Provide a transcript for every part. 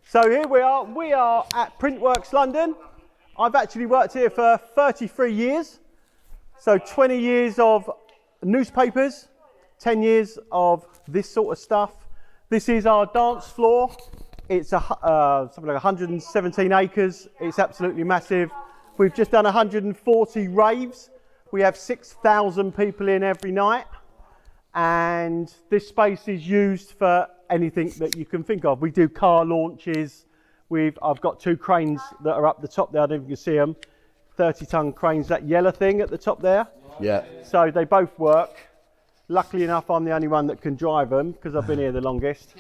So here we are at Printworks London. I've actually worked here for 33 years. So 20 years of newspapers, 10 years of this sort of stuff. This is our dance floor. It's something like 117 acres. It's absolutely massive. We've just done 140 raves. We have 6,000 people in every night. And this space is used for anything that you can think of. We do car launches. I've got 2 cranes that are up the top there. I don't know if you can see them. 30-ton cranes, that yellow thing at the top there. Yeah. So they both work. Luckily enough, I'm the only one that can drive them because I've been here the longest.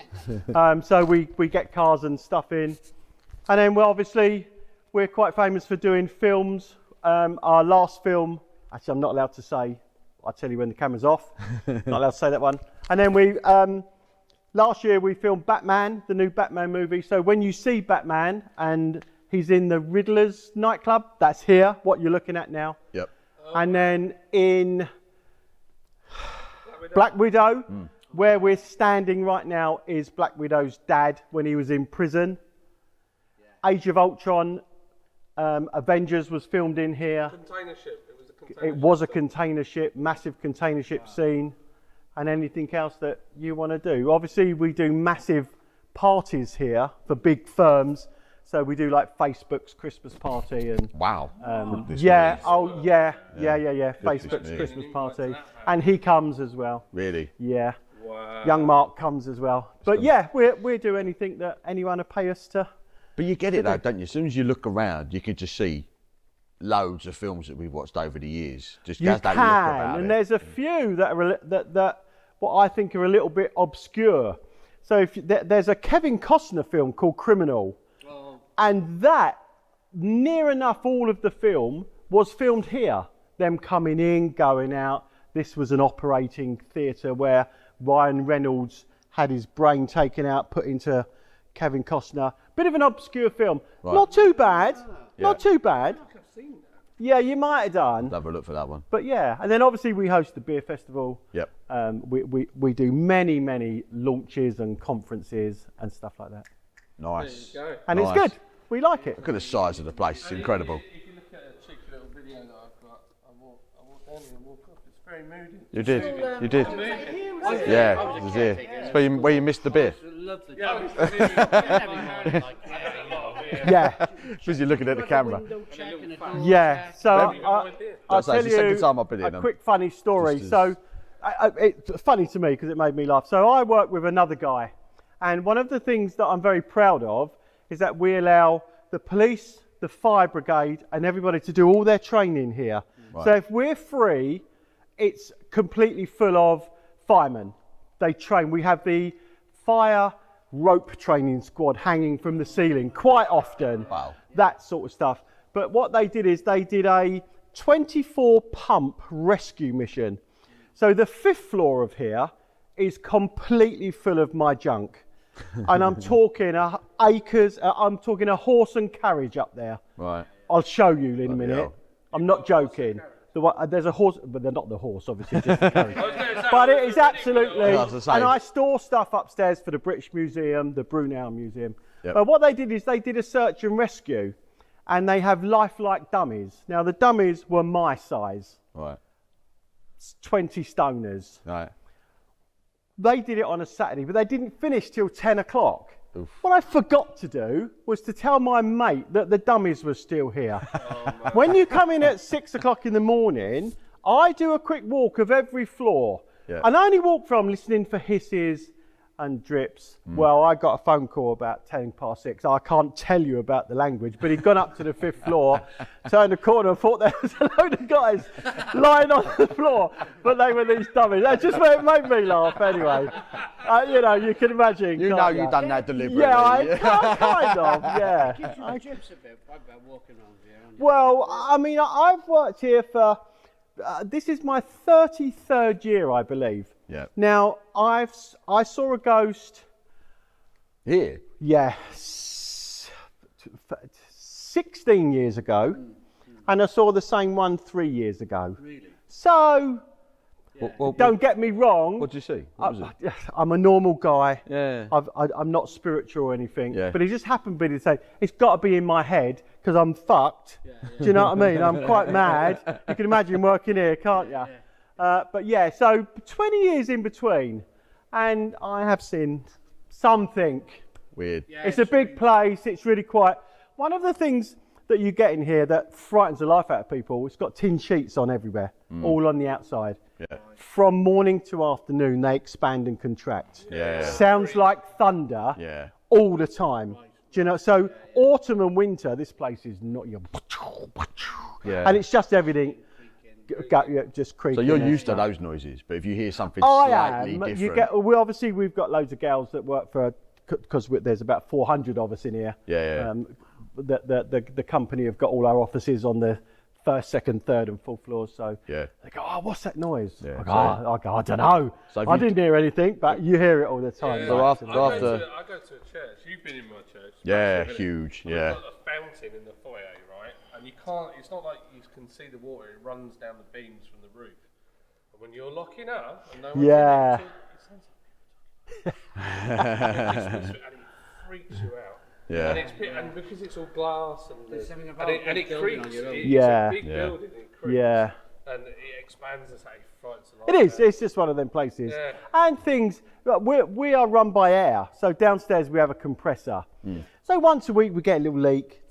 So we get cars and stuff in. And then we're quite famous for doing films. Our last film, actually I'm not allowed to say, I'll tell you when the camera's off. Not allowed to say that one. And then last year we filmed Batman, the new Batman movie. So when you see Batman and he's in the Riddler's nightclub, that's here, what you're looking at now. Yep. And then in Black Widow, where we're standing right now is Black Widow's dad when he was in prison. Yeah. Age of Ultron, Avengers was filmed in here. Container ship. It was a container ship, massive container ship scene, and anything else that you want to do. Obviously, we do massive parties here for big firms. So we do like Facebook's Christmas party and wow. Yeah, Facebook's Christmas party, and he comes as well. Really? Yeah. Wow. Young Marc comes as well. But yeah, we do anything that anyone would pay us to. But you get it though, don't you? As soon as you look around, you can just see loads of films that we've watched over the years. Just you can, and there's a few that are that what I think are a little bit obscure. So there's a Kevin Costner film called Criminal, and that near enough all of the film was filmed here. Them coming in, going out. This was an operating theatre where Ryan Reynolds had his brain taken out, put into Kevin Costner. Bit of an obscure film. Right. Not too bad. Not too bad. Yeah, you might have done. Have a look for that one. But yeah, and then obviously we host the beer festival. Yep. We do many launches and conferences and stuff like that. Nice. And it's good. We like it. Look at the size of the place. It's incredible. If you look at a cheeky little video that I've got, I walk down here and walk up. It's very moody. You did. You did. Yeah, it was here. It's where you missed the beer. Lovely. Yeah. Because you're looking at the camera. Yeah. So I'll tell you second time I've been in a quick funny story. So it's funny to me because it made me laugh. So I work with another guy, and one of the things that I'm very proud of is that we allow the police, the fire brigade, and everybody to do all their training here. Right. So if we're free, it's completely full of firemen. They train. We have the fire rope training squad hanging from the ceiling quite often. Wow. That sort of stuff. But what they did is they did a 24 pump rescue mission. So the 5th floor of here is completely full of my junk. And I'm talking acres, I'm talking a horse and carriage up there. Right. I'll show you in a minute. I'm not joking. There's a horse, but they're not the horse, obviously, just the carriage. But it is absolutely, and I store stuff upstairs for the British Museum, the Brunel Museum. Yep. But what they did is they did a search and rescue, and they have lifelike dummies. Now, the dummies were my size. Right. 20 stoners. Right. They did it on a Saturday, but they didn't finish till 10 o'clock. Oof. What I forgot to do was to tell my mate that the dummies were still here. When you come in at 6 o'clock in the morning, I do a quick walk of every floor. Yeah. And I only walk from listening for hisses and drips. Well, I got a phone call about 10 past 6. I can't tell you about the language, but he'd gone up to the 5th floor, turned the corner and thought there was a load of guys lying on the floor, but they were these dummies. That just made me laugh anyway. You know, you can imagine. You know you've done that deliberately. Yeah, kind of, yeah. It gives you the drips a bit about walking around here. Well, I mean, I've worked here for, this is my 33rd year, I believe. Yeah. Now, I saw a ghost. Here? Yeah. 16 years ago. And I saw the same one 3 years ago. Really? So, Don't get me wrrong. What did you see? What was it? I'm a normal guy. Yeah. I'm not spiritual or anything. Yeah. But it just happened to be to say, it's got to be in my head because I'm fucked. Do you know what I mean? I'm quite mad. You can imagine working here, can't you? But yeah, so 20 years in between, and I have seen something. Weird. Yeah, It's a big place. It's really quiet. One of the things that you get in here that frightens the life out of people, it's got tin sheets on everywhere, all on the outside. Yeah. From morning to afternoon, they expand and contract. Yeah. Sounds like thunder Yeah. all the time. Do you know? So autumn and winter, this place is not your. Yeah. And it's just everything. Just creaking. So you're and used to stuff. those noises, but if you hear something I slightly am. different, You get. We've got loads of gals that work for, because there's about 400 of us in here. Yeah. The company have got all our offices on the first, second, third, and fourth floors. So Yeah. they go, "Oh, what's that noise?" Yeah, I go, "I don't know. So if I you- didn't hear anything, but you hear it all the time." Yeah. So right? after- I go to a church. You've been in my church. Yeah, Massive, innit? huge, And yeah. There's like a fountain in the foyer, right? And you can't. It's not like you can see the water. It runs down the beams from the roof. And when you're locking up, and no one's Yeah. in it sounds like and it freaks you out. Yeah. And, and because it's all glass and There's something about and a it big building creaks. on your own. It's Yeah. a big Yeah. building. It creaks. Yeah. And it expands as it frights a lot. It is. It's just one of them places. Yeah. And things. We are run by air. So downstairs we have a compressor. So once a week we get a little leak.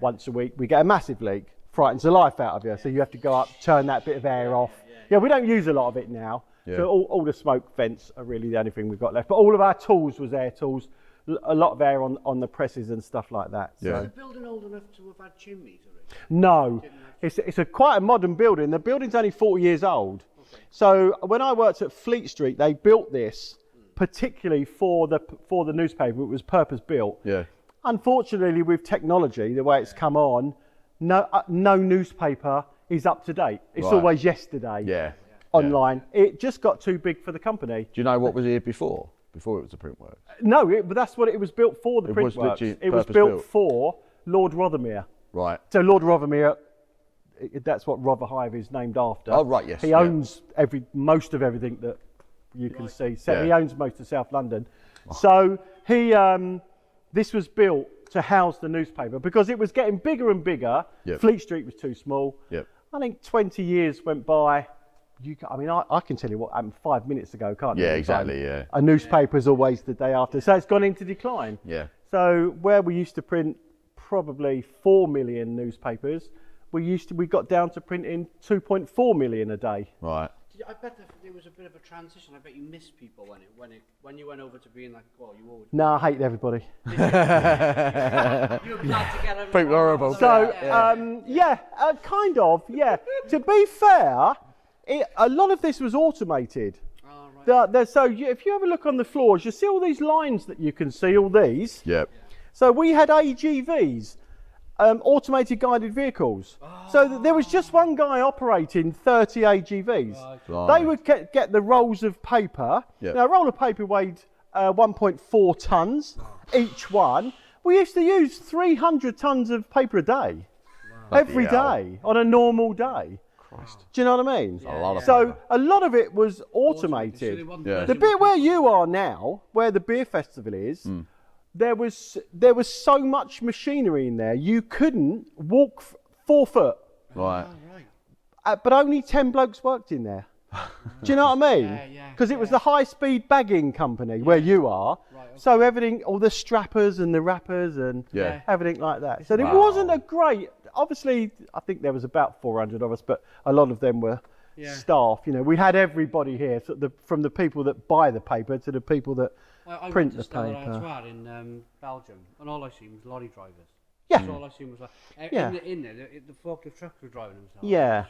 Once a week we get a massive leak. Frightens the life out of you. So you have to go up, turn that bit of air off. Yeah, we don't use a lot of it now. Yeah. So all the smoke vents are really the only thing we've got left. But all of our tools was air tools. A lot of air on the presses and stuff like that. Yeah. Is the building old enough to have had chimneys already? No, it's quite a modern building. The building's only 40 years old. So when I worked at Fleet Street, they built this particularly for the newspaper. It was purpose built. Yeah. Unfortunately, with technology, the way it's come on, no newspaper is up to date. It's Right. always yesterday. Yeah. Online. It just got too big for the company. Do you know what was here before? Before it was the Printworks. No, but that's what it was built for. The It was Printworks. literally It was purpose-built. built for Lord Rothermere. Right. So Lord Rothermere, that's what Rotherhithe is named after. Oh, right, yes, He yeah. owns most of everything that you can see. So Yeah. he owns most of South London. So this was built to house the newspaper because it was getting bigger and bigger. Yep. Fleet Street was too small. Yep. I think 20 years went by. I can tell you what happened 5 minutes ago, can't I? Yeah, exactly, yeah. A newspaper's always the day after. So it's gone into decline. Yeah. So where we used to print probably 4 million newspapers, we got down to printing 2.4 million a day. Right. I bet there was a bit of a transition. I bet you missed people when you went over to being like, well, you always. No, I hate everybody. You were glad to get everyone. People are horrible. So kind of, yeah. To be fair, a lot of this was automated. Oh, right. If you ever look on the floors, you see all these lines that you can see, all these. Yep. So we had AGVs, automated guided vehicles. So there was just one guy operating 30 AGVs. Right. They would get the rolls of paper. Yep. Now, a roll of paper weighed 1.4 tonnes each one. We used to use 300 tonnes of paper a day, every hell. day, on a normal day. Christ. Do you know what I mean? A lot of So paper. a lot of it was So automated. they wasn't Yeah. The bit where you are now, where the beer festival is, there was so much machinery in there, you couldn't walk 4 foot. Right. But only 10 blokes worked in there. Do you know what I mean? Yeah, Because it was the high-speed bagging company where you are. Right, okay. So everything, all the strappers and the wrappers and Yeah. everything like that. So it Wow. wasn't a great. Obviously, I think there was about 400 of us, but a lot of them were staff. You know, we had everybody here, so from the people that buy the paper to the people that I print went the to Stella paper. Artois in Belgium, and all I seen was lorry drivers. Yeah. That's all I seen was like Yeah. in there. The forklift trucks were driving themselves. Yeah.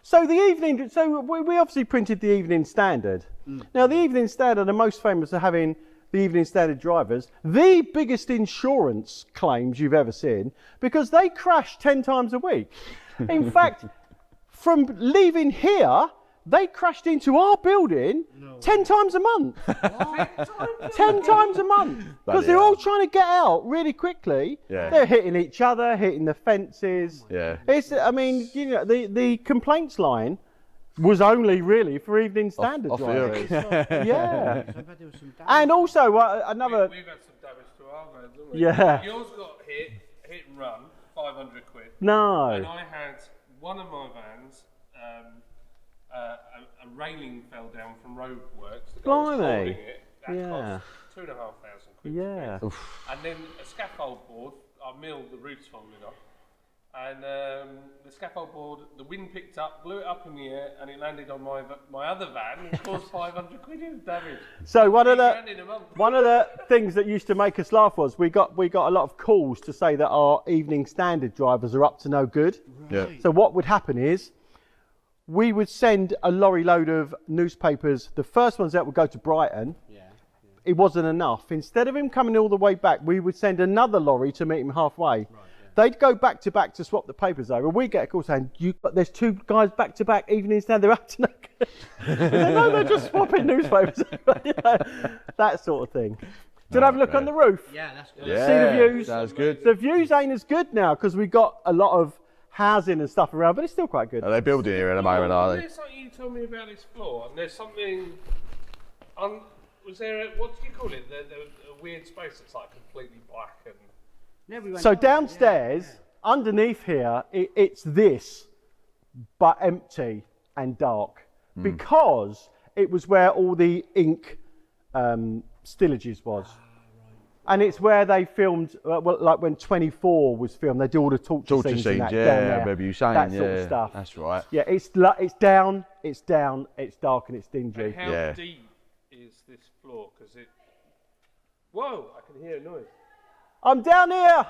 So the evening, so we obviously printed the Evening Standard. Now the Evening Standard are most famous for having the Evening Standard drivers, the biggest insurance claims you've ever seen, because they crash 10 times a week. In fact, from leaving here, they crashed into our building 10 times a month. 10 times a month. Because they're all trying to get out really quickly. Yeah. They're hitting each other, hitting the fences. Yeah. I mean, you know, the complaints line was only really for Evening Standard off the drivers. hook. Yeah. I bet there was some damage. And also another. We've had some damage to our vans, haven't we? Yeah. Yours got hit and run, 500 quid. No. And I had one of my vans, a railing fell down from roadworks. The guy was Blimey. holding it. That Yeah. cost 2,500 quid. Yeah. And then a scaffold board, I milled the roofs falling off. And the scaffold board, the wind picked up, blew it up in the air, and it landed on my other van and caused 500 quid of damage. So one of £3 in a month. the things that used to make us laugh was we got a lot of calls to say that our Evening Standard drivers are up to no good. Yeah. So what would happen is we would send a lorry load of newspapers. The first ones that would go to Brighton. Yeah. It wasn't enough. Instead of him coming all the way back, we would send another lorry to meet him halfway. Right, yeah. They'd go back to back to swap the papers over. We get a call saying, there's two guys back to back, Evening Standard, they're up to no good. No, they're just swapping newspapers. You know, that sort of thing. Do you have a look on the roof? Yeah, that's good. Yeah, See the views? Sounds good. The views ain't as good now because we got a lot of housing and stuff around, but it's still quite good. Are they building here at the moment, are they? There's something you told me about this floor, and there's something. Was there what do you call it? A weird space that's like completely black and. Yeah, we went So down, downstairs, underneath here, it's this, but empty and dark, because it was where all the ink stillages was. And it's where they filmed, like when 24 was filmed, they do all the torture scenes and that down yeah, there, remember you saying, that yeah, sort of stuff. that's right. Yeah, it's down, it's dark and it's dingy. And how Yeah. deep is this floor? Because it. Whoa! I can hear a noise. I'm down here.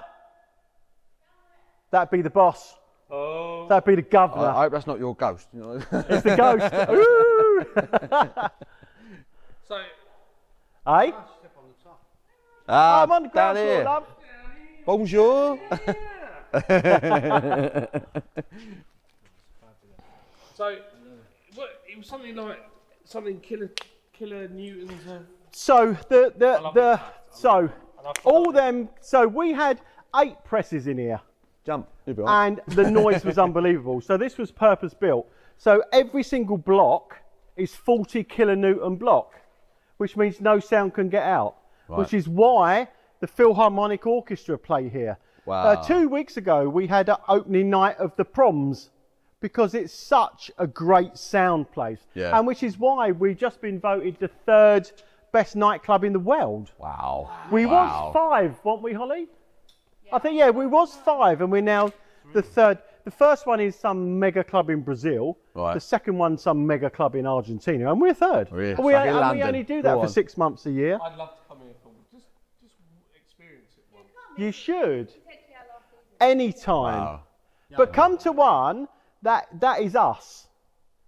That'd be the boss. Oh. That'd be the governor. I hope that's not your ghost. You know? It's the ghost. Ooh. So. Eh? Step on the top. Ah, I'm on the down ground floor, here. love. Bonjour. So, what, it was something like something killer newtons of. So And all them. So we had 8 presses in here, Jump. You'll be all right. and the noise was unbelievable. So this was purpose built. So every single block is 40 kilonewton block, which means no sound can get out. Right. Which is why the Philharmonic Orchestra play here. Wow. 2 weeks ago we had an opening night of the Proms, because it's such a great sound place. Yeah. And which is why we've just been voted the 3rd best nightclub in the world. Wow. We Wow. was 5, weren't we, Hollie? I think, yeah, we was 5, and we're now the 3rd. The first one is some mega club in Brazil. Right. The second one, some mega club in Argentina, and we're 3rd. We're here. And we, Fucking and we London. only do Go that for on. 6 months a year. I'd love to come here for just experience it once. You should. Anytime. Wow. But come to one that is us.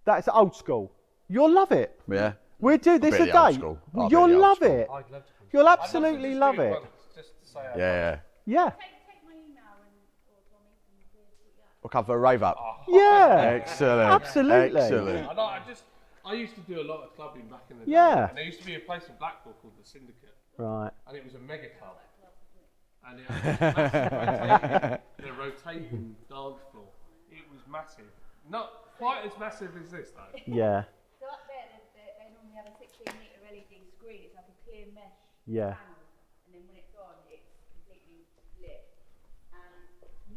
That's old school. You'll love it. Yeah. We'll do this bet a the old day. school. I'll bet You'll the old love school. it. I'd love to come. You'll I'd love to absolutely just love do it. once, just to say I Yeah. Yeah. Take my email or Tommy and see what you have. We'll come for a rave up. Yeah. Excellent. Absolutely. Excellent. I used to do a lot of clubbing back in the day. Yeah. And there used to be a place in Blackpool called the Syndicate, Right. and it was a mega club. And it had a rotating dance floor. It was massive. Not quite as massive as this though. Yeah. So up there, they normally have a 16-metre LED screen. It's like a clear mesh Yeah. panel, and then when it's on, it's completely lit. And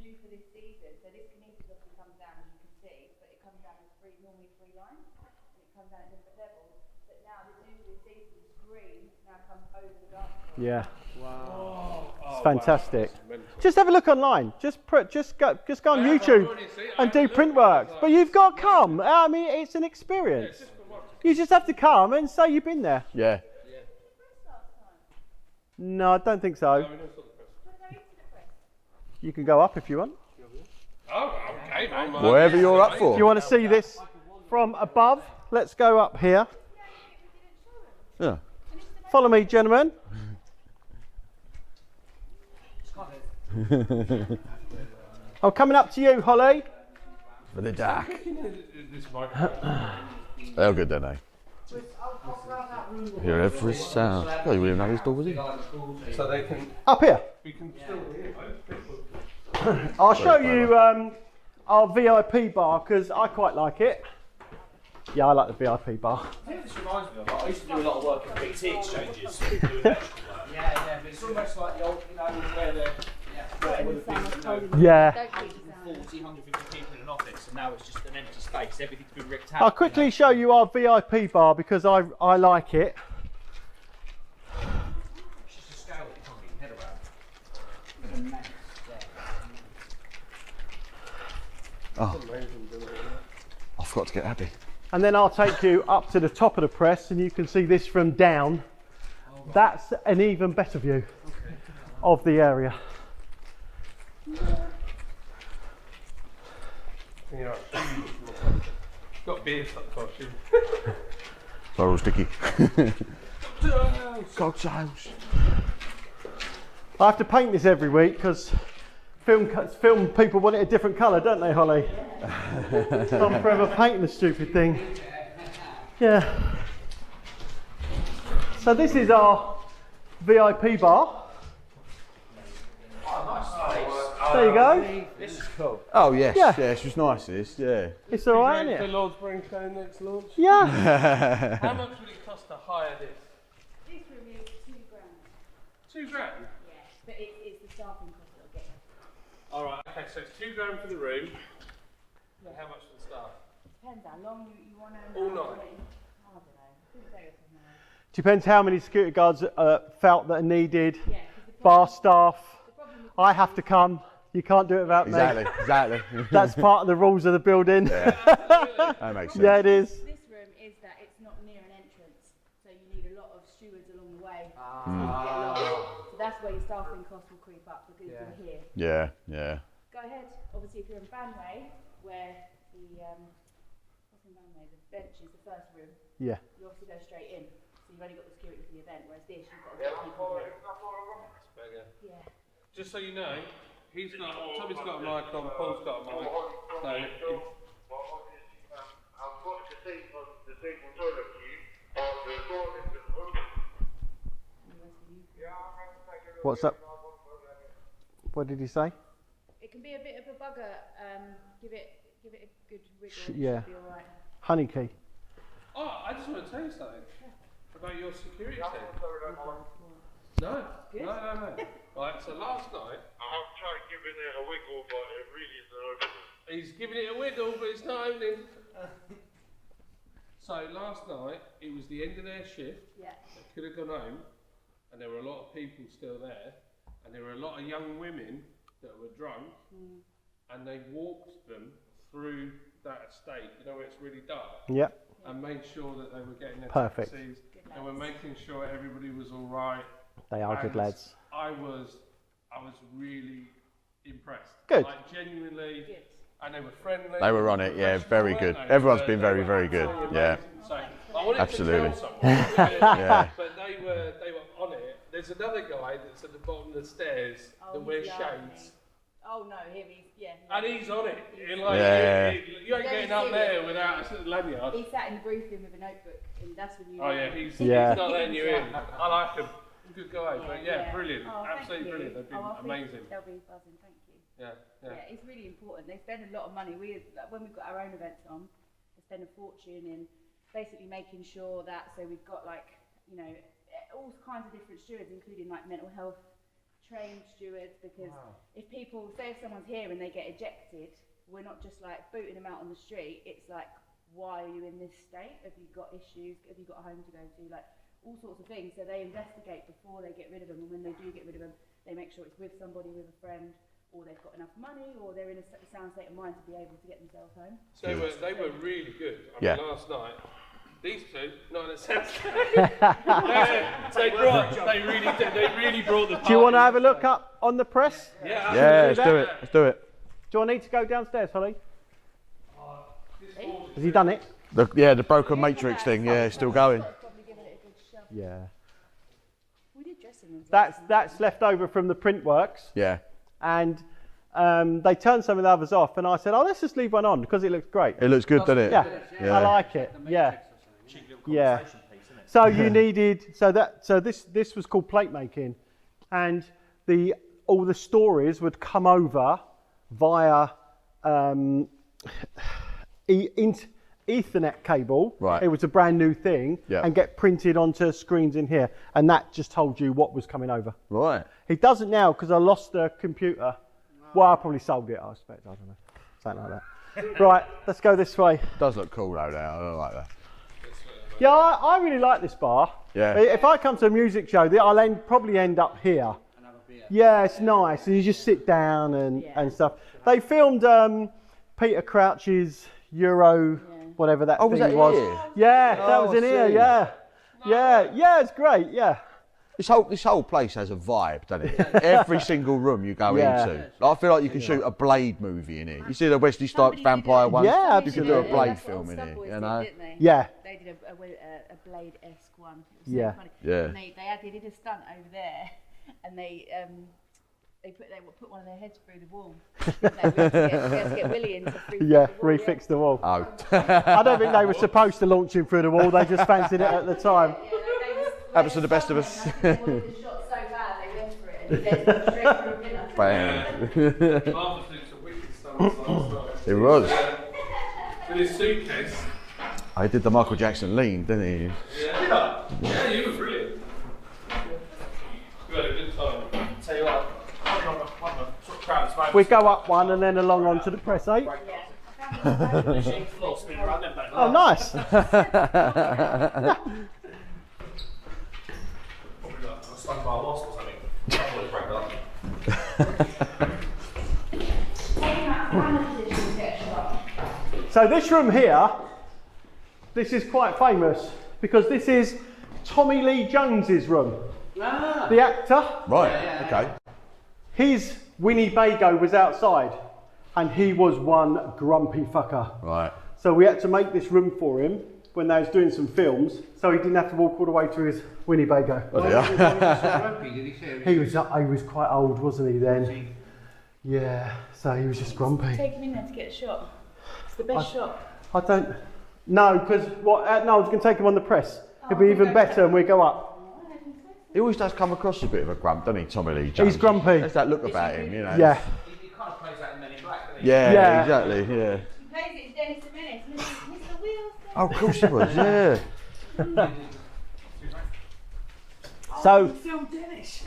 new for this season, so this kinesis obviously comes down, as you can see, but it comes down as normally 3 lines, and it comes down at different levels. But now this new for this season, the screen now comes over the dance floor. Yeah. Oh, It's fantastic. wow, that's mental. Just have a look online. Just go on YouTube and do Printworks. But you've got to come. I mean, it's an experience. You just have to come and say you've been there. Yeah. No, I don't think so. You can go up if you want. Oh, okay, man. Whatever you're up for. If you want to see this from above, let's go up here. Yeah. Follow me, gentlemen. I'm coming up to you, Hollie. For the dark. This microphone. They're good, don't they? Hear every sound. God, you wouldn't even know this door was in. So they can, Up here. we can still hear both people. I'll show you our VIP bar because I quite like it. Yeah, I like the VIP bar. I think this reminds me of, like, I used to do a lot of work at BT exchanges, doing electrical work. Yeah, but it's almost like the old, you know, where the, where all the people, Yeah. 40, 150 people in an office, and now it's just an empty space, everything's been ripped out. I'll quickly show you our VIP bar because I like it. It's just a scale that you can't get your head around. It's immense. Oh, I forgot to get Abby. And then I'll take you up to the top of the press and you can see this from down. That's an even better view of the area. Yeah. Got beer stuck costume. They're all sticky. Cocktails. I have to paint this every week because film people want it a different colour, don't they, Hollie? So I'm forever painting the stupid thing. Yeah. So this is our VIP bar. There you go. This is cool. Oh yes, Yeah. yes, it's nice. This, yeah. It's all right, For isn't it? Lord's Brimstone next launch. Yeah. How much would it cost to hire this? This room is £2 grand. £2 grand? Yeah, but it's the staffing cost that'll get you. Alright, okay, so it's £2 grand for the room. And how much for the staff? Depends how long you want to. All night. I don't know. Couldn't tell you off the top Depends how many security guards felt that are needed. of my head. Yeah, 'cause the Bar staff. problem with I have to come. You can't do it without Exactly, me. exactly. That's part of the rules of the building. That makes sense. Yeah, it is. this room is that it's not near an entrance, so you need a lot of stewards along the way. So that's where your staffing costs will creep up because you're here. Yeah, yeah. Go ahead. Obviously, if you're in Banway, where the what's in Banway, the bench is the first room. Yeah. You obviously go straight in, so you've only got the security for the event. Whereas this, you've got to get people in. Yeah. Just so you know, Tommy's got a mic on, Paul's got a mic. So I've got to say on the disabled toilet queue, the door is open. What's up? What did he say? It can be a bit of a bugger. Give it a good wiggle. Yeah. Should be all right. Honey key. Oh, I just want to tell you something about your security team. No. Right, so last night, I have tried giving it a wiggle, but it really isn't opening. he's giving it a wiggle, but it's not opening. So last night, it was the end of their shift. Yeah. They could have gone home, and there were a lot of people still there, and there were a lot of young women that were drunk, and they walked them through that estate, you know, where it's really dark, Yep. and made sure that they were getting their Perfect. taxis, and were making sure everybody was all right. They are good And lads. I was really impressed. Good. Like genuinely, Good. and they were friendly. They were on it, yeah, professional, very weren't good. they? Everyone's They been were very, very good. absolutely Yeah. amazing. So I wanted Absolutely. to tell someone, Yeah. but they were on it. There's another guy that's at the bottom of the stairs that wears he's lovely. shades. Oh no, him, he's And he's on it. You're like, Yeah. you ain't getting up there without a lanyard. He sat in the briefing with a notebook, and that's when you. Oh yeah, he's Yeah. not letting you in. I like him. Good guy, but yeah, brilliant. Oh, thank Absolutely you. brilliant. They've been I think amazing. They'll be buzzing. Thank you. Yeah. Yeah, it's really important. They spend a lot of money. When we've got our own events on, they spend a fortune in basically making sure that. So we've got all kinds of different stewards, including like mental health trained stewards. Because if someone's here and they get ejected, we're not just like booting them out on the street. It's like, why are you in this state? Have you got issues? Have you got a home to go to? Like all sorts of things. So they investigate before they get rid of them, and when they do get rid of them, they make sure it's with somebody, with a friend, or they've got enough money, or they're in a sound state of mind to be able to get themselves home. So they were really good. I Yeah. mean, last night, these two, not in a sense. They really brought the. Do you want to have a look up on the press? Yeah. Yeah, let's do it. Let's do it. Do I need to go downstairs, Hollie? Has he done it? The broken matrix thing, yeah, it's still going. Probably giving it a good shove. Yeah. We did dressing rooms. That's left over from the Printworks, Yeah. and they turned some of the others off, and I said, "Oh, let's just leave one on because it looks great." It looks good, doesn't it? Yeah, Yeah. I like it. Yeah, yeah. So you needed so this was called plate making, and all the stories would come over via Ethernet cable. Right. It was a brand new thing, Yeah. and get printed onto screens in here, and that just told you what was coming over. Right. He doesn't now because I lost the computer. Well, I probably sold it, I expect. I don't know. Something like that. Right, let's go this way. Does look cool though. Now I like that. Yeah, I really like this bar. Yeah. If I come to a music show, I'll probably end up here. Yeah, it's nice, and you just sit down and stuff. They filmed Peter Crouch's Euro, whatever that Oh, was thing that was. here? Yeah, that Oh, was in I here. see. Yeah, yeah, it's great. Yeah. This whole place has a vibe, doesn't it? Every single room you go Yeah. into. I feel like you can shoot a Blade movie in here. You see the Wesley Snipes vampire one? Yeah, You can do a absolutely. Blade That's what film in Star here, Boys you did, know? didn't they? Yeah. They did a Blade-esque one. It was so Yeah. funny. Yeah. And they did a stunt over there, and they put one of their heads through the wall. They had to get Willie in to Yeah, the wall, refix the wall. Oh. I don't think they were supposed to launch him through the wall. They just fancied it at the time. Happens to the best of us. They wanted the shot so bad they went for it, and they went straight through the dinner. Bam. Marc was doing some wicked stunts last night. It was. With his suitcase. I did the Michael Jackson lean, didn't he? Yeah, you were brilliant. We had a good time. Tell you what, I'm a sort of crowd smoke. We go up one and then along onto the press 8. Floor spin around them back. Oh, nice. Probably like stung by a wasp or something. That would break that. So this room here, this is quite famous because this is Tommy Lee Jones's room. The actor. Right, okay. His Winnebago was outside and he was one grumpy fucker. Right. So we had to make this room for him when they was doing some films so he didn't have to walk all the way to his Winnebago. Oh, yeah. He was quite old, wasn't he then? Yeah, so he was just grumpy. Take him in there to get a shot. It's the best shot. I don't. No, because what? No, I was going to take him on the press. It'd be even better, and we go up. He always does come across a bit of a grump, doesn't he, Tommy Lee Jones? He's grumpy. There's that look about him, you know. Yeah. He kind of plays that in Men in Black, doesn't he? Yeah, Yeah. exactly, yeah. He plays it as Dennis the Menace. Mr. Wheels. Oh, of course he was, yeah. So, Phil Dennis.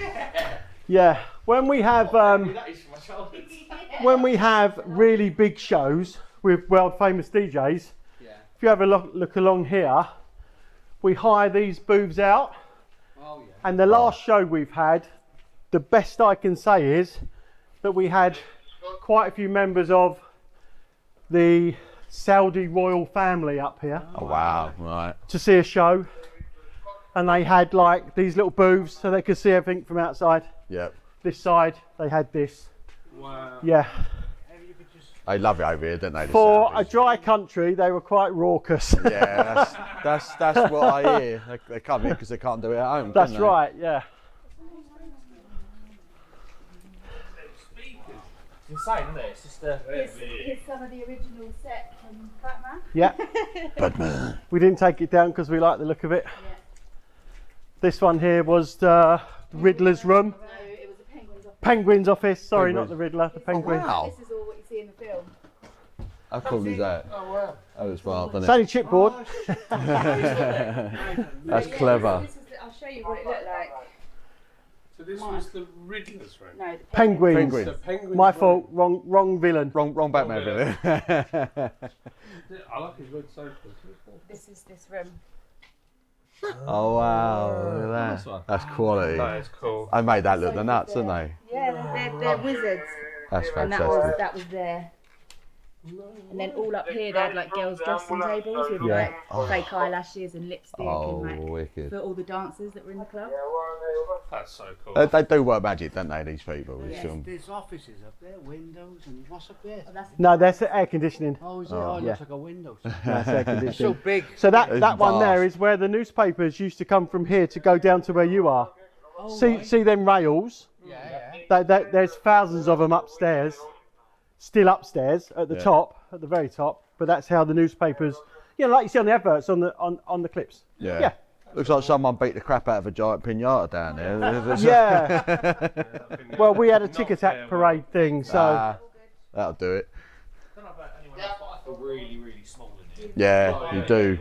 yeah, when we have That is for my childhood. when we have really big shows with world famous DJs, if you have a look along here, we hire these booths out. Oh yeah. And the last show we've had, the best I can say is that we had quite a few members of the Saudi royal family up here Oh, wow, right. to see a show. And they had like these little booths so they could see everything from outside. Yep. This side, they had this. Wow. Yeah. They love it over here, don't they? the For a Saudis? dry country, they were quite raucous. Yeah, that's what I hear. They come here because they can't do it at home. That's can they? right, yeah. It's insane, isn't it? It's just Here's some of the original set from Batman. Yeah. Batman. We didn't take it down because we like the look of it. This one here was the Riddler's room. No, it was a Penguin's office. Penguin's office, sorry, Penguin. not the Riddler, the Penguin. Wow. This is all what you see in the film. How cool is that? Oh, wow. That was wild, It's wasn't only chipboard. That's Yeah, clever. This is I'll show you what it looked like. So this was the Riddler's room. No, the Penguins. Penguin. The Penguin. My fault, wrong villain. Wrong Batman, really. I like his red sofa. This is this room. Oh wow, look at Nice that. one. That's quality. That is cool. I made that look the nuts, didn't they? Yeah, they're wizards. That's And fantastic. that was there. And then all up here they had like girls' dressing tables with Yeah. like fake eyelashes and lipstick Oh, and like wicked. for all the dancers that were in the club. That's so cool. They do work magic, don't they, these people? These film. There's offices up there, windows, and what's up there? Oh, that's No, that's air conditioning. Oh, is it? Oh, it yeah. looks like a window. That's air It's so conditioning. big. So that It's one there vast. is where the newspapers used to come from here to go down to where you are. See them rails? Yeah. There's thousands of them upstairs, still upstairs at the Yeah. top, at the very top. But that's how the newspapers, you know, like you see on the adverts on the clips. Yeah. Yeah. Looks like someone beat the crap out of a giant pinata down there. Yeah. Well, we had a tic tac parade thing, so That'll do it. I don't know about anyone else, but I feel really, really small in Yeah, you do.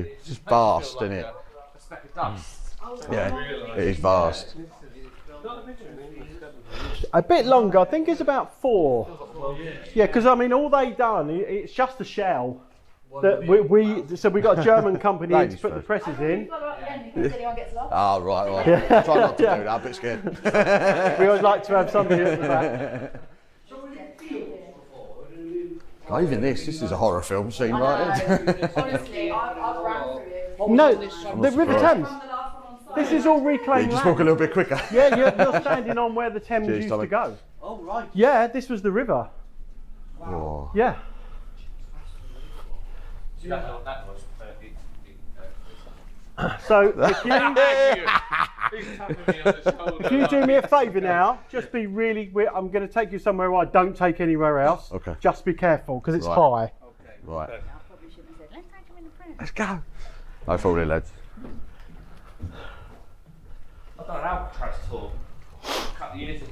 It's just vast, isn't it? A speck of dust. Yeah, it is vast. A bit longer. I think it's about 4. Yeah, because I mean, all they done, it's just a shell. That so we got a German company in to put the presses in. Anyone gets lost. Oh, right. Try not to do that, I'm a bit scared. We always like to have somebody at the back. Oh, even this is a horror film scene, right? Honestly, I've ran through it. No, the River Thames. This is all reclaimed Just land. walk a little bit quicker. Yeah, you're standing on where the Thames used to go. Oh, right. Yeah, this was the river. Oh. Yeah. That was So If you do me a favour now, just be really. I'm going to take you somewhere where I don't take anywhere else. Okay. Just be careful because it's Right. high. Right. I probably shouldn't have said, let's take him in the print. Let's go. No falling, lads. I've done an Alcatraz tour a couple of years ago,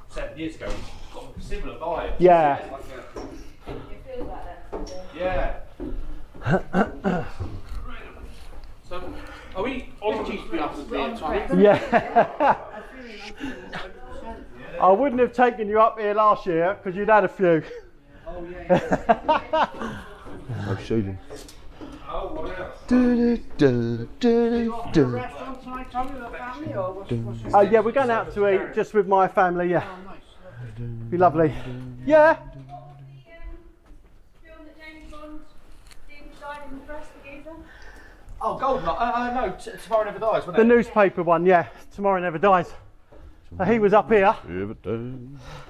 7 years ago. Got a similar vibe. Yeah. It's like It feels like that. yeah. So, are we on the Yeah. I wouldn't have taken you up here last year because you'd had a few. Oh, yeah. No shooting. Oh, wow. Restaurant tonight, Tommy, with the family, or what's Oh yeah, we're going out to eat just with my family. Yeah, Oh, nice. be lovely. Yeah. Film that James Bond died in the press, the geezer. Oh, Goldeneye. No, Tomorrow Never Dies, wasn't The it? newspaper one. Yeah, Tomorrow Never Dies. So he was up here.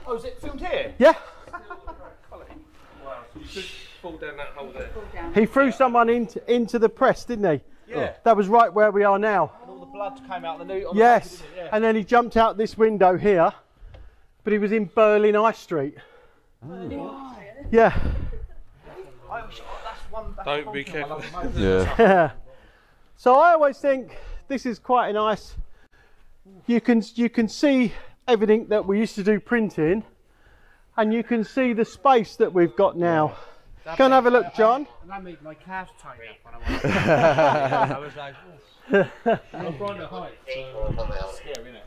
Oh, is it filmed here? Yeah. Wow, so you could fall down that hole there. Fall down. He threw someone into the press, didn't he? Yeah. That was right where we are now. And all the blood came out on the new. Yes. didn't it? Yeah. And then he jumped out this window here, but he was in Berlin High Street. Yeah. That's one. That's Don't one be film I love careful. the most. Yeah. So I always think this is quite a nice. You can see everything that we used to do printing, and you can see the space that we've got now. Go and have a look, John. And that made my calves tight up when I was like, I'm Brighton Heights, so scary, isn't it?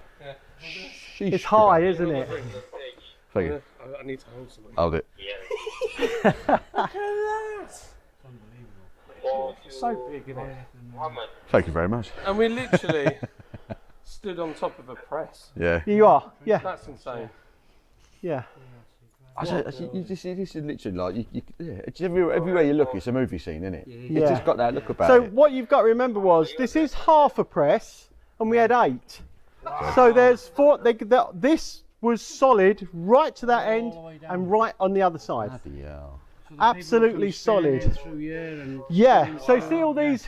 It's high, isn't it? Thank you. I need to hold something. Hold it. So big, isn't it? Thank you very much. And we literally stood on top of a press. Yeah. You are. Yeah. That's insane. Yeah. This is literally like, it's everywhere you look, it's a movie scene, isn't it? Yeah. It's just got that look about So it. what you've got to remember was this is half a press, and we had 8. So there's 4. This was solid right to that end and right on the other side. Bloody hell. Absolutely solid. through here and Yeah. So see all these.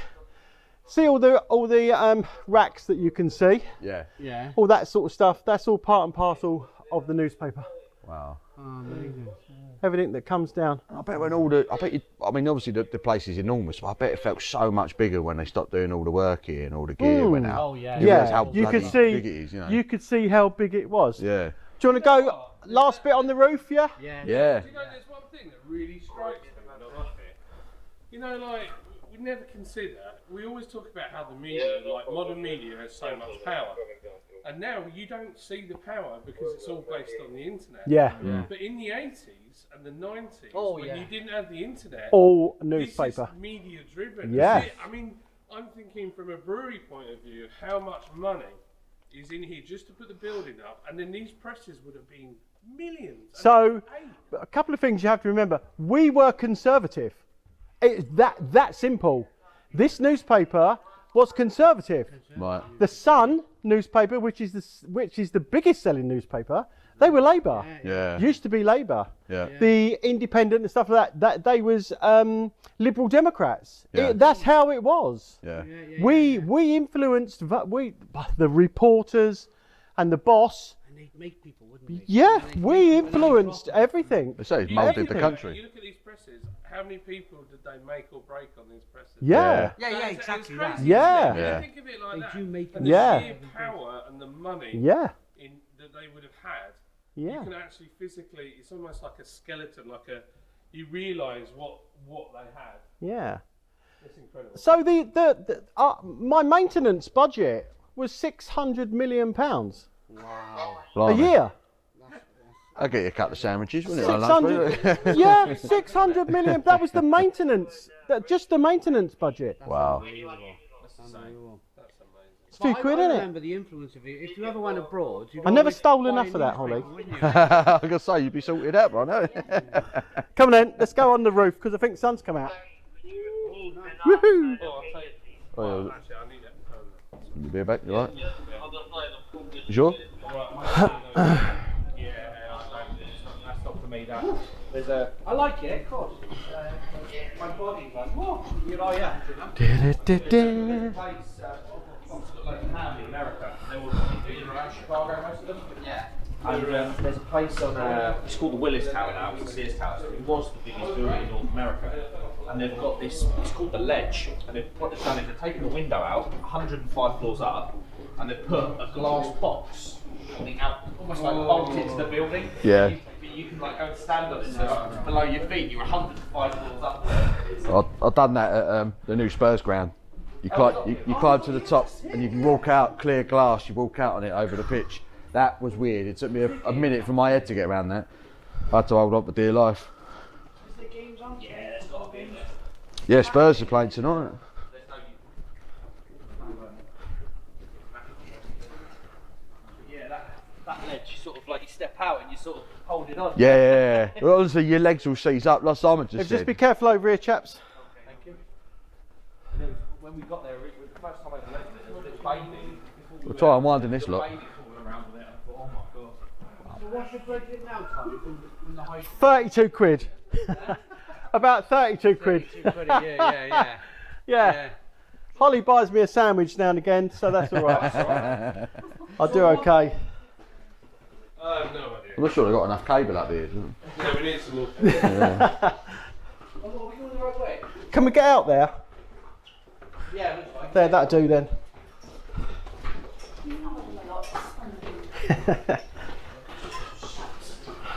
See all the racks that you can see. Yeah. yeah. All that sort of stuff. That's all part and parcel of the newspaper. Wow. Oh, amazing. Everything that comes down. I bet I mean, obviously the place is enormous, but I bet it felt so much bigger when they stopped doing all the work here and all the gear went out. Oh, yeah. You realise Yeah. how You could bloody see. big it is, you know. You could see how big it was. Yeah. Do you want to go last bit on the roof? Yeah. Yeah. Yeah. Do you know, there's one thing that really strikes me when I'm up here. You know, like, we never consider, we always talk about how the media, like modern media, has so much power. And now you don't see the power because it's all based on the internet. Yeah. But in the 80s and the 90s, Oh, when yeah. you didn't have the internet, All this newspaper. is media driven. Yeah. I mean, I'm thinking from a brewery point of view, how much money is in here just to put the building up, and then these presses would have been millions. And So, hey, a couple of things you have to remember. We were conservative. It's that simple. This newspaper was conservative. Right. The Sun newspaper, which is the biggest selling newspaper, they were Labour. Yeah. Used to be Labour. Yeah. The Independent and stuff like that they was Liberal Democrats. Yeah. That's how it was. Yeah. We influenced the reporters and the boss. And they'd make people, wouldn't they? Yeah, They'd we make people influenced proper. everything. They say it's you moulded look the at- country. You look at these presses, how many people did they make or break on these presses? Yeah. Yeah, yeah, It's exactly crazy, that. isn't Yeah. it? When Yeah. you think of it like They that, do make and the Yeah. sheer power and the money Yeah. that they would have had, Yeah. you can actually physically, it's almost like a skeleton, like a, you realise what they had. Yeah. It's incredible. So my maintenance budget was £600 million Wow. a Blimey. year. I'll get you a couple of sandwiches, wouldn't it? on lunch, wouldn't it? Yeah, 600 million. That was the maintenance, just the maintenance budget. Wow. That's unbelievable. It's £2, I isn't it? remember the influence of it. If you ever went abroad, you'd I never always stole buy enough a of that, Hollie. newspaper, wouldn't you? I was going to say, you'd be sorted out, bro, no? Come on then, let's go on the roof because I think the sun's come out. Woohoo! Oh, I'll tell you. Oh, Actually, I need that. you be back, you alright? You sure? That's not for me. That there's a. I like it, of course. My body's like, whoa, here I am. There's a place, like a family in America. They were in around Chicago, most of them. Yeah. And there's a place on, it's called the Willis Tower now, it's the Sears Tower. So it was the biggest building in North America. And they've got this, it's called the Ledge. And what they've done is they've taken the window out, 105 floors up, and they've put a glass box on the out, almost like bolted into the building. Yeah. You can like go and stand on it so it's below your feet, you're 105 floors up there. I've done that at the new Spurs ground. You climb to the top and you can walk out, clear glass, you walk out on it over the pitch. That was weird. It took me a minute for my head to get around that. I had to hold on for dear life. Is there games on? Yeah, there's got games. Yeah, Spurs are playing tonight. Yeah, that ledge, you sort of like, you step out and you sort of hold it on. Yeah. Well, honestly, your legs will seize up, like Simon just Just said. be careful over here, chaps. Thank you. And then when we got there, the first time I ever left it, was bathing. We'll try and winding this lot. Bathing falling around with it. I thought, oh my god. So what's your budget now, Tommy, from the high 32 quid. About 32 quid. Yeah. Yeah. Hollie buys me a sandwich now and again, so that's all right. I'll do okay. I have no idea. I'm not sure they've got enough cable up here. Yeah, we need some more. Oh, are we going the right way? Can we get out there? Yeah, looks like. There, that'll do then.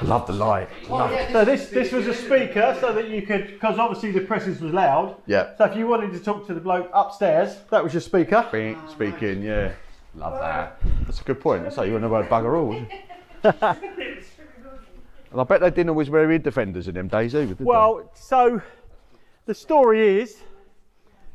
Love the light. So this was a speaker so that you could, because obviously the presses was loud. Yeah. So if you wanted to talk to the bloke upstairs, that was your speaker. Speaking, yeah. Love that. That's a good point. That's how you wouldn't have heard bugger all, would you? And I bet they didn't always wear ear defenders in them days either, did Well, so the story is,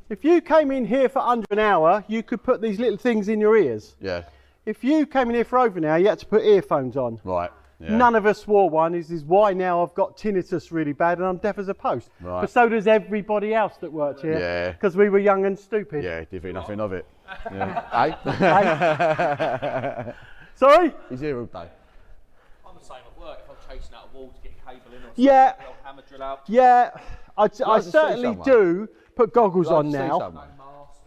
if you came in here for under an hour, you could put these little things in your ears. they? Yeah. If you came in here for over an hour, you had to put earphones on. Right. Yeah. None of us wore one. This is why now I've got tinnitus really bad and I'm deaf as a post. Right. But so does everybody else that worked here. Yeah. Because we were young and stupid. Yeah, did think nothing of it. Yeah. Hey? Sorry? He's here all day. I'm the same at work. If I'm chasing out a wall to get cable in or something, Yeah. the old hammer drill out. Yeah, I like to see certainly someone? do put goggles Like on to see now, someone?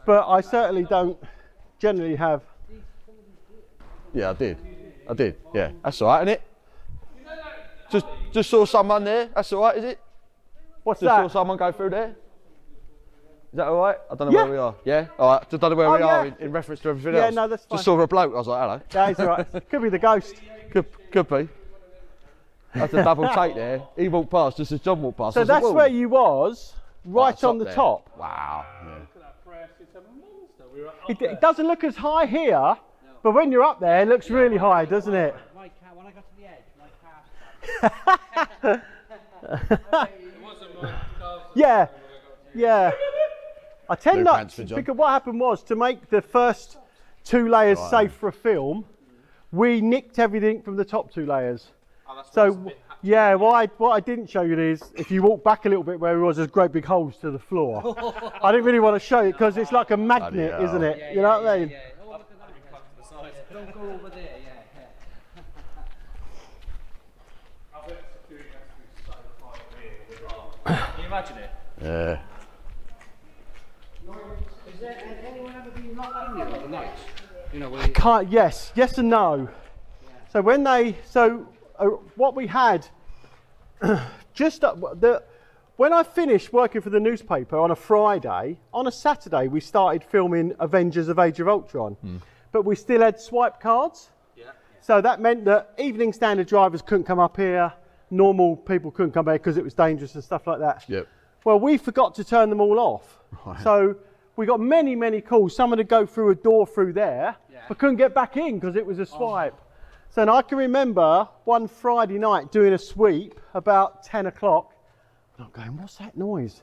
but I certainly don't generally have. Yeah, I did. Yeah, that's all right, isn't it? Just saw someone there. That's all right, is it? What's Just saw that? someone go through there. Is that all right? I don't know Yeah. where we are. Yeah. All right. Just don't know where Oh, we are yeah. in reference to everything Yeah, else. no, that's fine. Just saw a bloke. I was like, hello. Yeah, it's all right. Could be the ghost. Could be. That's a double take there. He walked past just as John walked past. So I was like, that's "Whoa." where you was, right on the there. top. Wow. Yeah. Look at that press, it's a monster. We were up It doesn't look as high here, but when you're up there, it looks really high, doesn't it? My car, when I got to the edge, my car. It wasn't my car. Yeah, yeah. I tend Blue not pants for John. because what happened was to make the first 2 layers safe for a film, we nicked everything from the top 2 layers. So yeah, what I didn't show you is if you walk back a little bit where it was, there's great big holes to the floor. I didn't really want to show you because it's like a magnet, hell. isn't it? You know what I mean? Yeah. Oh, look at that. Don't go over there, yeah. I bet security has to be so tight here. Can you imagine it? Yeah. Is there anyone ever been locked in here overnight? You know, where Can't, yes and no. So when what we had, when I finished working for the newspaper on a Friday, on a Saturday we started filming Avengers of Age of Ultron, but we still had swipe cards. Yeah. So that meant that Evening Standard drivers couldn't come up here, normal people couldn't come back because it was dangerous and stuff like that. Yep. Well, we forgot to turn them all off. Right. So we got many calls. Someone would go through a door through there, but couldn't get back in because it was a swipe. So and I can remember one Friday night doing a sweep about 10 o'clock. And I'm going, what's that noise?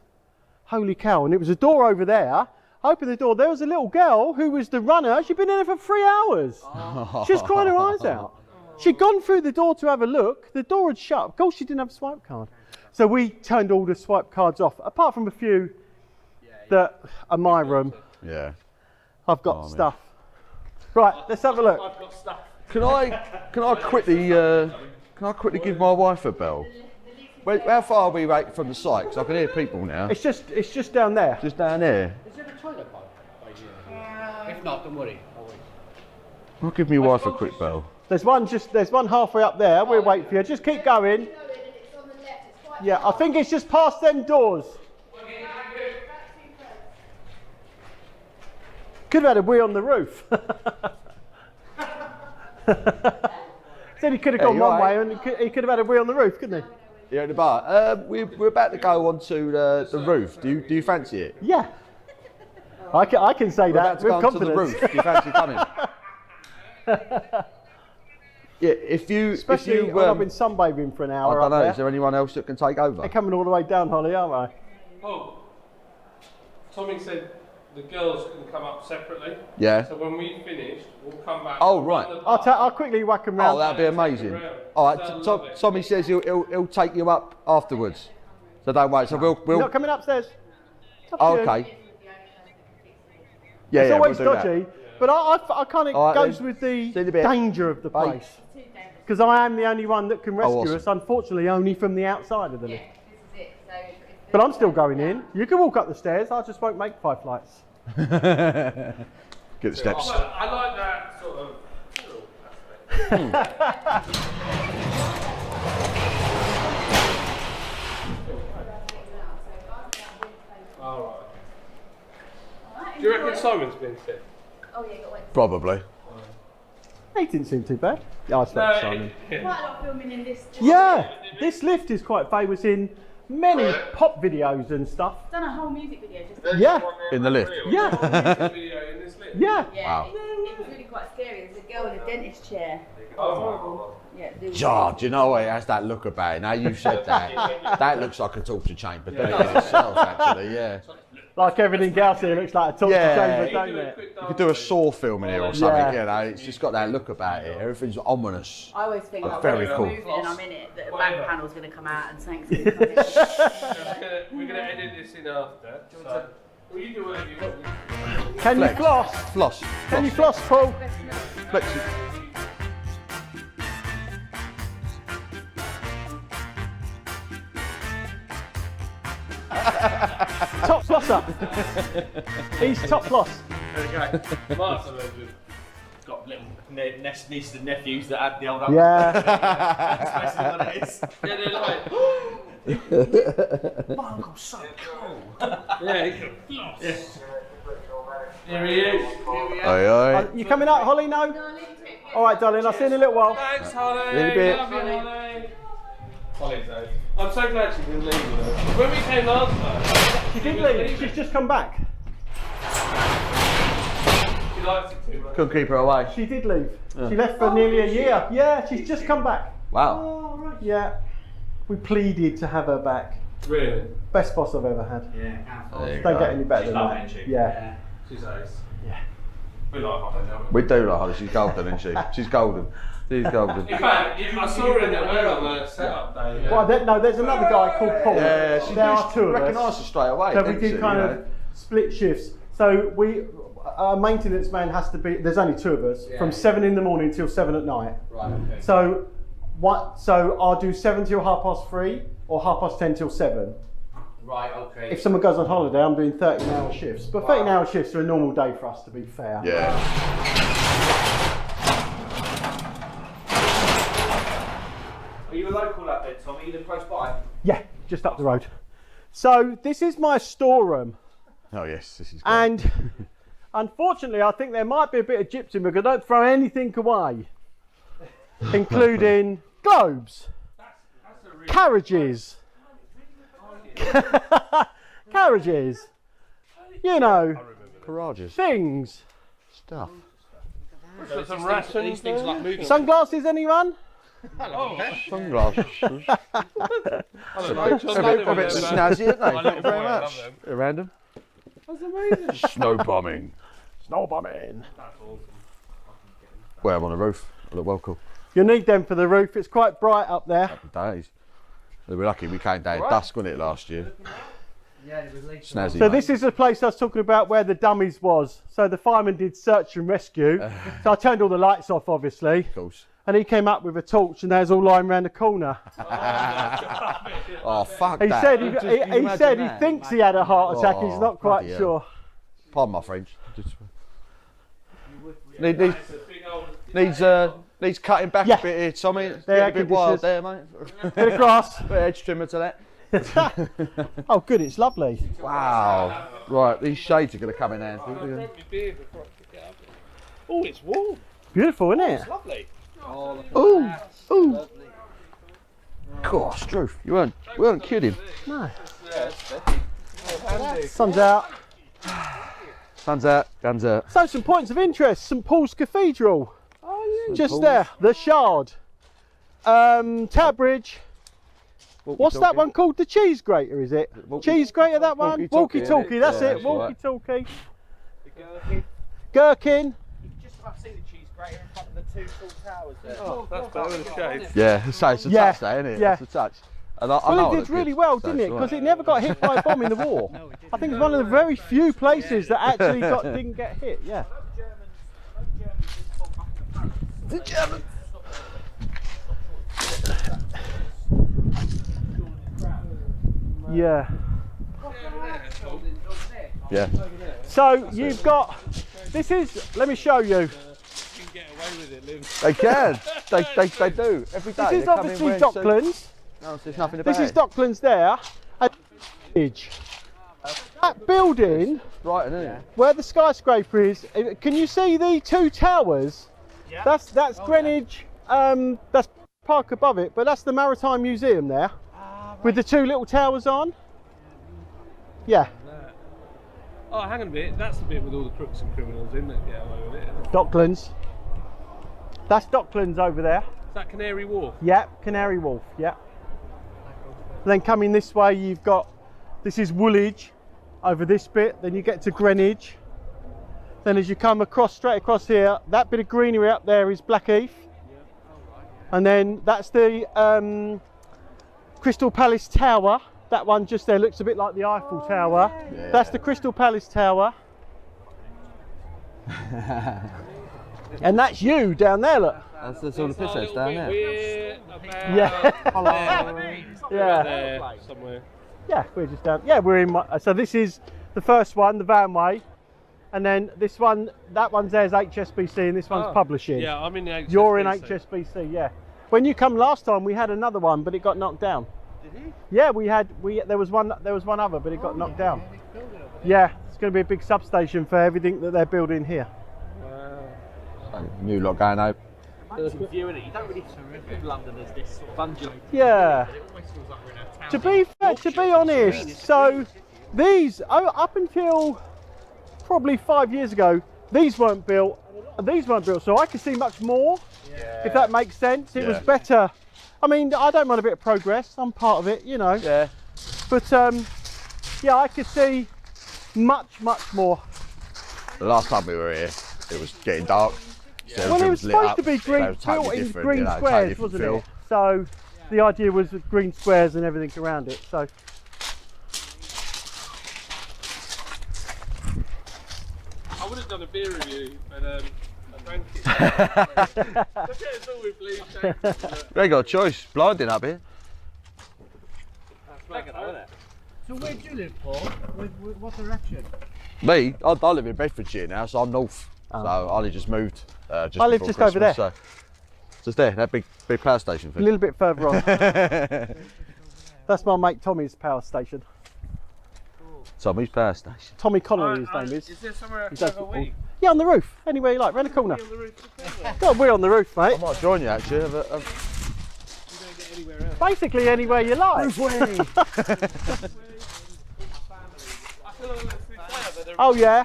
Holy cow. And it was a door over there. I opened the door. There was a little girl who was the runner. She'd been in there for 3 hours. She was crying her eyes out. She'd gone through the door to have a look. The door had shut. Of course, she didn't have a swipe card. So we turned all the swipe cards off, apart from a few that are my room. Yeah. I've got stuff. Right, let's have a look. I've got stuff. Can I quickly give my wife a bell? How far are we from the site? Because I can hear people now. It's just down there. Just down there. Is there a toilet pipe by here? If not, don't worry. I'll wait. I'll give my wife a quick bell. There's one halfway up there. We'll wait for you. Just keep going. Yeah, I think it's just past them doors. Could have had a wee on the roof. Said he could have gone one way, and he could have had a wee on the roof, couldn't he? Yeah, at the bar. We're about to go onto the roof. Do you fancy it? Yeah. I can say We're about that to go with onto the confidence. roof. Do you fancy coming? Yeah, if you Especially when I've been sunbathing for an hour. I don't know. Up Is there anyone else that can take over? They're coming all the way down, Hollie, aren't they? Oh, Tommy said the girls can come up separately. Yeah. So when we finish, we'll come back. Oh, right. I'll quickly whack them round. Oh, that'd be amazing. All right, Tommy says he'll take you up afterwards. So don't wait. So You're we'll. not coming upstairs. It's up to you. Okay. Yeah, It's yeah, always we'll do dodgy, that. but I kind of All right, goes then. with the See you in a bit. danger of the Bye. place. Because I am the only one that can rescue awesome. us, unfortunately, only from the outside of the lift. This is it. So it's But I'm still going in. You can walk up the stairs. I just won't make 5 flights. Get the steps. I like that sort of aspect. All right. Do you reckon Simon's been sick? Oh yeah, got wet. Probably. He didn't seem too bad. Yeah, I spoke to Simon. Quite a lot of filming in this. Yeah, this lift is quite famous in many pop videos and stuff. Done a whole music video just. Yeah, In the lift. yeah, Video in this lift. yeah. Yeah, Wow. it was really quite scary. There's a girl in a dentist chair. Oh, Yeah, there was- Do you know what? It has that look about it. Now you said that. That looks like a torture chamber, doesn't it in itself, actually? Yeah. Like everything else here looks like a torture Yeah. chamber, you don't do a it? quick You could do a Saw film in here or something, Yeah. you know. It's just got that look about it. Everything's ominous. I always think like, Very when it's cool. moving and I'm in it, that a Whatever. back panel's going to come out and something's going to come in. We're gonna edit this in after. So, will you do whatever you want? Can you Flex. floss? Floss. Can you floss, Paul? Flex. Top flosser. He's top floss. Mark's a legend. Got little nieces and nephews that had the old Yeah. especially when it is. Yeah, they're like, Marc, so cool. yeah, he can floss. Here he is. Aye, aye. You coming out, Hollie? No? All right, darling. I'll see you in a little while. Thanks, Hollie. In a bit. Love you, Hollie. Hollie's out. I'm so glad she didn't leave. You know. When we came last time, She did leave. She's just come back. she likes it too much. Couldn't keep her away. She did leave. She left for nearly a year. Yeah, she's just come back. Wow. Yeah. We pleaded to have her back. Really? Best boss I've ever had. Yeah, There you Don't go. get any better She's than lovely, that. isn't she? Yeah. She's ace. Yeah. We like Hollie, don't we? We do like Hollie. She's golden, isn't she? She's golden. She's golden. In fact, I saw her in the way on the setup day. Well, no, there's another guy called Paul. Yeah, she there are 2 of recognised us. her straight away. So we didn't do she, kind you of know? split shifts. So our maintenance man has to be, there's only 2 of us, from 7 in the morning till 7 at night. Right, okay. So I'll do 7 till 3:30 or 10:30 till 7. Right, okay. If someone goes on holiday, I'm doing 13-hour shifts. But 13-hour shifts are a normal day for us, to be fair. Yeah. Are you a local up there, Tommy? You live close by? Yeah, just up the road. So this is my storeroom. Oh yes, this is great. And unfortunately, I think there might be a bit of gypsum because I don't throw anything away, including globes. That's a carriages. Carriages. You know, Garages. things. Stuff. Put some rations These things like moving. Sunglasses, anyone? Sunglasses. I don't know. A bit snazzy, aren't they? Thank you very much. Random. That's amazing. Snow bombing. Snow bombing. Well, I'm on the roof. I look well cool. You need them for the roof. It's quite bright up there. Days. We're lucky we came down at dusk, wasn't it, last year? Yeah, it was late. Snazzy. So mate. this is the place I was talking about where the dummies was. So the fireman did search and rescue. So I turned all the lights off, obviously. Of course. And he came up with a torch and they was all lying around the corner. Oh, fuck He that. said Just- can you he imagine said he that? thinks he had a heart attack. He's Oh, not quite bloody hell. sure. Pardon my French. Needs cutting back Yeah. a bit here, Tommy. It's They're getting a bit air wild there, mate. Bit of grass. Bit of edge trimmer to that. Oh, good. It's lovely. Wow. Right, these shades are going to come in there. Oh, it's warm. Beautiful, isn't it? Lovely. Ooh, ooh. Gosh, Drew, you weren't kidding. No. Sun's out. Sun's out, guns out. So some points of interest. St Paul's Cathedral. Just there. The Shard. Tower Bridge. What's that one called? The cheese grater, is it? Cheese grater, that one? Walkie-talkie, that's Yeah, it. that's right. Walkie-talkie. Gherkin. Just about seen the cheese grater in front of the two tall towers there. Oh, that's better than a shade. Yeah, so it's a Yeah, touch there, isn't it? yeah. It's a touch. And I know Well, it looked did really good, well, so didn't it? it's all Because right. it never got hit by a bomb in the war. I think it's one of the very few places that actually didn't get hit. Yeah. The German. Yeah. Yeah. So you've got. This is. Let me show you. You can get away with it, Liv. They can. They do. Every day. This is they come in obviously wearing suits. Docklands. No, there's nothing about This is it. Docklands there. And that building Right, isn't it? where the skyscraper is. Can you see the two towers? Yeah. That's Greenwich. That's Park above it, but that's the Maritime Museum there, with the two little towers on. Yeah. Oh, hang on a bit. That's the bit with all the crooks and criminals in that get away with it. Is Docklands. That's Docklands over there. that Canary Wharf? Yep, Canary Wharf. Yep. Then coming this way, you've got. This is Woolwich over this bit. Then you get to Greenwich. Then as you come across, straight across here, that bit of greenery up there is Blackheath. And then that's the Crystal Palace Tower. That one just there looks a bit like the Eiffel Tower. Yeah. That's the Crystal Palace Tower. And that's you down there, look. That's all the piss heads down there. We're about Yeah. Yeah. there somewhere. Yeah, we're just down. Yeah, we're in. So this is the first one, the Vanway, and then this one, that one's there's HSBC, and this one's publishing. Yeah, I'm in the HSBC. You're in HSBC, yeah. When you come last time, we had another one, but it got knocked down. Did he? Yeah, there was one other, but it got knocked down. Yeah, it's going to be a big substation for everything that they're building here. Wow. New lot going out. Imagine viewing it. You don't really think of London as this sort of undulating. Yeah. It always feels like we're in a town. To be fair, to be honest, so these up until probably 5 years ago, these weren't built. So I could see much more, if that makes sense. It was Yeah. better. I mean, I don't mind a bit of progress. I'm part of it, you know. Yeah. But yeah, I could see much more. The last time we were here, it was getting dark. So Well, it everything was lit supposed up. to be So it was totally built in different, green you know, totally squares, different wasn't feel. it? So the idea was with green squares and everything around it. So I would have done a beer review, but I drank it. That's all we've believed. We ain't got a choice. Blinding up here. So where do you live, Paul? What direction? Me, I live in Bedfordshire now, so I'm north. So I only just moved. Just I live before just over Christmas, there. So just there, that big power station a thing. little bit further on. That's my mate Tommy's power station. Tommy's power station. Tommy Connolly, his name is. Is there somewhere I He can does have a football. wee? Yeah, on the roof. Anywhere you like, round the corner. On the roof of the car? God, we're on the roof, mate. I might join you actually. You don't get anywhere else. Basically anywhere you like. Oh yeah.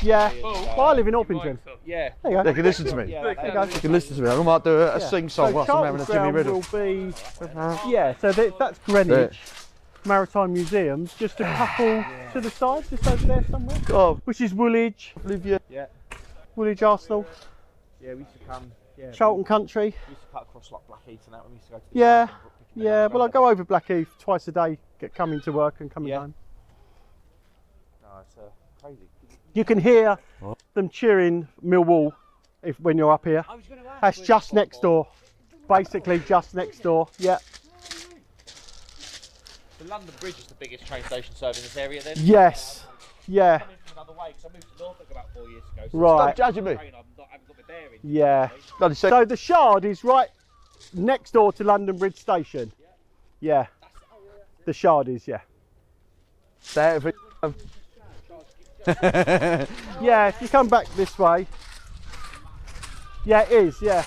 Yeah. Well, I live in Orpington. Yeah. There you go. They can listen to me. There you go. They can listen to me. I might do a sing-song whilst I'm having a Jimmy Riddle. Will be, yeah, so that's Greenwich Maritime Museums, just a couple to the side, just over there somewhere. Oh, Which is Woolwich, Yeah. Woolwich Arsenal, Yeah, we used to come. Yeah. Charlton Country. We used to cut across like Blackheath and that when we used to go to the Yeah, park and picking them yeah. up. Well, I go over Blackheath twice a day, coming to work and coming home. No, it's crazy. You can hear them cheering Millwall when you're up here. I was going to ask. That's just next door. Basically, just next door. Yeah. The London Bridge is the biggest train station serving this area then? Yes. Yeah. Coming from another way, because I moved to Norfolk about 4 years ago. So Right. Stop judging me. I haven't got my bearings. Yeah. Bloody sick. So the Shard is right next door to London Bridge Station. Yeah. The Shard is, yeah. Yeah, if you come back this way. Yeah, it is, yeah.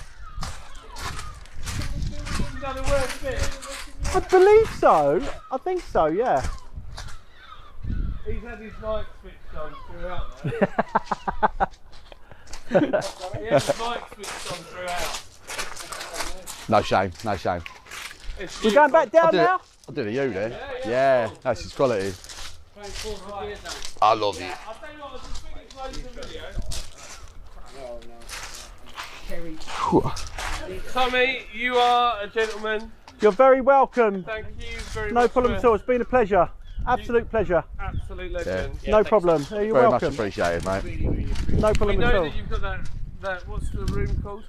I believe so. I think so, yeah. He's had his mic switched on throughout there. He had his mic switched on throughout. No shame, no shame. It's We're going back down now? I did a you there. Yeah, that's his quality. I love it. I'll tell you what, I was just thinking to play some video. Tommy, you are a gentleman. You're very welcome. Thank you very No much. problem at all. It's been a pleasure. Absolute pleasure. Absolute legend. No problem. You're Very much welcome. appreciated, mate. No We problem at know all. that you've got that, what's the room called?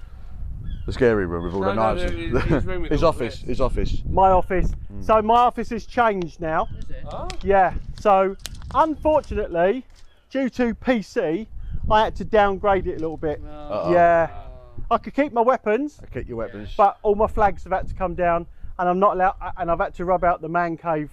The scary room with all the No, knives. no, his room with His all office, the- his office. My office. So my office has changed now. Oh, Yeah. So unfortunately, due to PC, I had to downgrade it a little bit. Uh-oh. Yeah. I could keep my weapons, Keep your weapons. but all my flags have had to come down, and I'm not allowed. And I've had to rub out the man cave.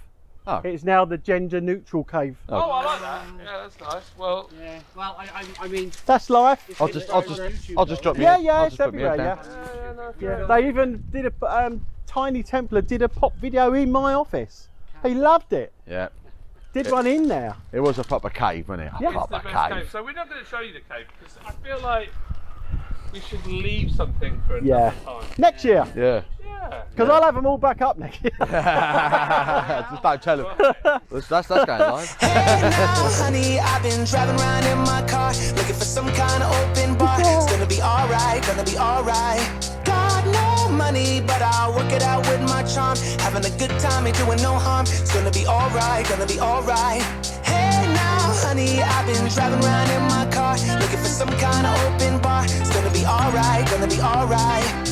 Oh. It's now the gender neutral cave. oh, I like that. Yeah, that's nice. Well, Yeah. Well, I mean, That's life. it's I'll it's just over drop you. Yeah, in. yeah, I'll it's just put my head everywhere. down. Yeah. They even did a Tiny Templar did a pop video in my office. He loved it. Yeah. Did one in there. It was a proper cave, wasn't it? A Yeah. it's the proper best cave. cave. So we're not going to show you the cave because I feel like we should leave something for another Yeah. time. Next year, Yeah. Yeah. because I'll have them all back up next year. Just don't tell him. That's going live. Hey now, honey, I've been driving around in my car, looking for some kind of open bar. It's gonna be alright, gonna be alright. Got no money, but I'll work it out with my charm. Having a good time, ain't doing no harm. It's gonna be alright, gonna be alright. Hey now, honey, I've been driving around in my car, looking for some kind of open bar. It's gonna be alright, gonna be alright.